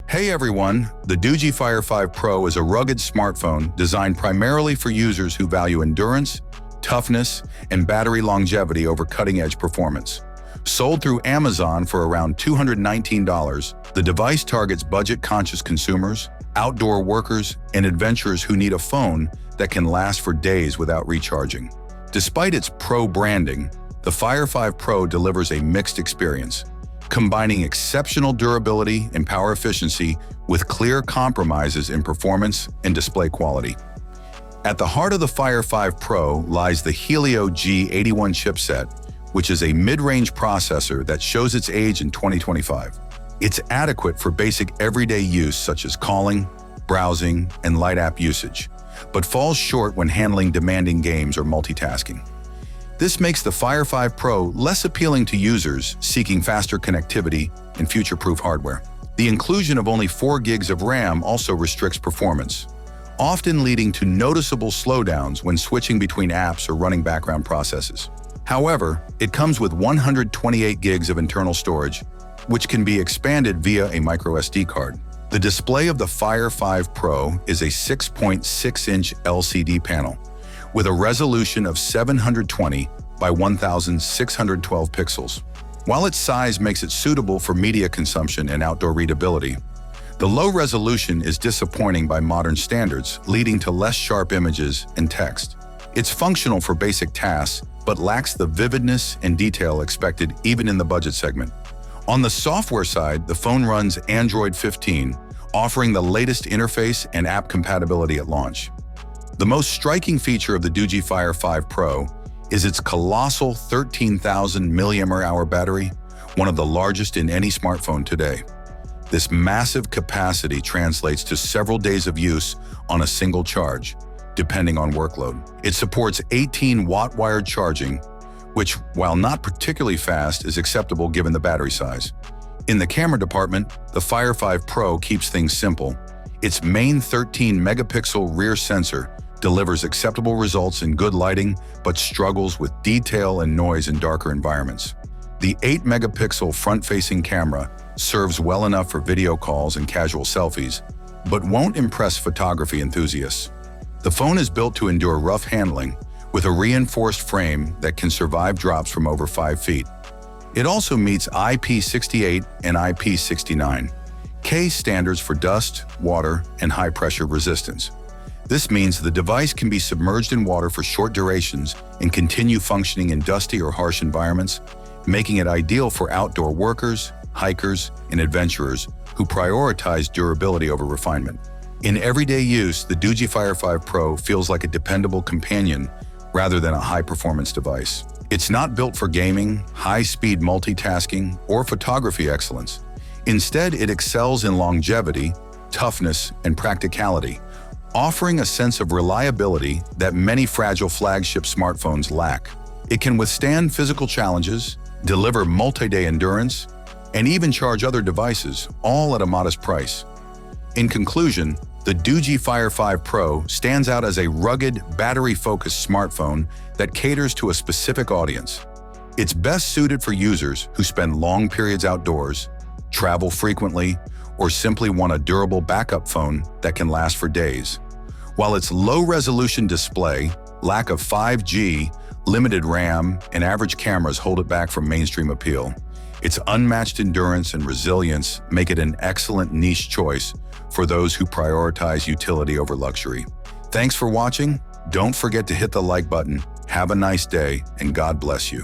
Hey everyone, the Doogee Fire 5 Pro is a rugged smartphone designed primarily for users who value endurance, toughness, and battery longevity over cutting-edge performance. Sold through Amazon for around $219, the device targets budget-conscious consumers, outdoor workers, and adventurers who need a phone that can last for days without recharging. Despite its Pro branding, the Fire 5 Pro delivers a mixed experience, combining exceptional durability and power efficiency with clear compromises in performance and display quality. At the heart of the Fire 5 Pro lies the Helio G81 chipset, which is a mid-range processor that shows its age in 2025. It's adequate for basic everyday use such as calling, browsing, and light app usage, but falls short when handling demanding games or multitasking. This makes the Fire 5 Pro less appealing to users seeking faster connectivity and future-proof hardware. The inclusion of only 4 gigs of RAM also restricts performance, often leading to noticeable slowdowns when switching between apps or running background processes. However, it comes with 128 gigs of internal storage, which can be expanded via a microSD card. The display of the Fire 5 Pro is a 6.6-inch LCD panel, with a resolution of 720 by 1612 pixels. While its size makes it suitable for media consumption and outdoor readability, the low resolution is disappointing by modern standards, leading to less sharp images and text. It's functional for basic tasks, but lacks the vividness and detail expected even in the budget segment. On the software side, the phone runs Android 15, offering the latest interface and app compatibility at launch. The most striking feature of the Doogee Fire 5 Pro is its colossal 13,000 mAh battery, one of the largest in any smartphone today. This massive capacity translates to several days of use on a single charge, depending on workload. It supports 18-watt wired charging, which, while not particularly fast, is acceptable given the battery size. In the camera department, the Fire 5 Pro keeps things simple. Its main 13-megapixel rear sensor delivers acceptable results in good lighting, but struggles with detail and noise in darker environments. The 8-megapixel front-facing camera serves well enough for video calls and casual selfies, but won't impress photography enthusiasts. The phone is built to endure rough handling, with a reinforced frame that can survive drops from over 5 feet. It also meets IP68 and IP69, K standards for dust, water, and high-pressure resistance. This means the device can be submerged in water for short durations and continue functioning in dusty or harsh environments, making it ideal for outdoor workers, hikers, and adventurers who prioritize durability over refinement. In everyday use, the Doogee Fire 5 Pro feels like a dependable companion rather than a high-performance device. It's not built for gaming, high-speed multitasking, or photography excellence. Instead, it excels in longevity, toughness, and practicality, offering a sense of reliability that many fragile flagship smartphones lack. It can withstand physical challenges, deliver multi-day endurance, and even charge other devices, all at a modest price. In conclusion, the Doogee Fire 5 Pro stands out as a rugged, battery-focused smartphone that caters to a specific audience. It's best suited for users who spend long periods outdoors, travel frequently, or simply want a durable backup phone that can last for days. While its low-resolution display, lack of 5G, limited RAM, and average cameras hold it back from mainstream appeal, its unmatched endurance and resilience make it an excellent niche choice for those who prioritize utility over luxury. Thanks for watching. Don't forget to hit the like button. Have a nice day, and God bless you.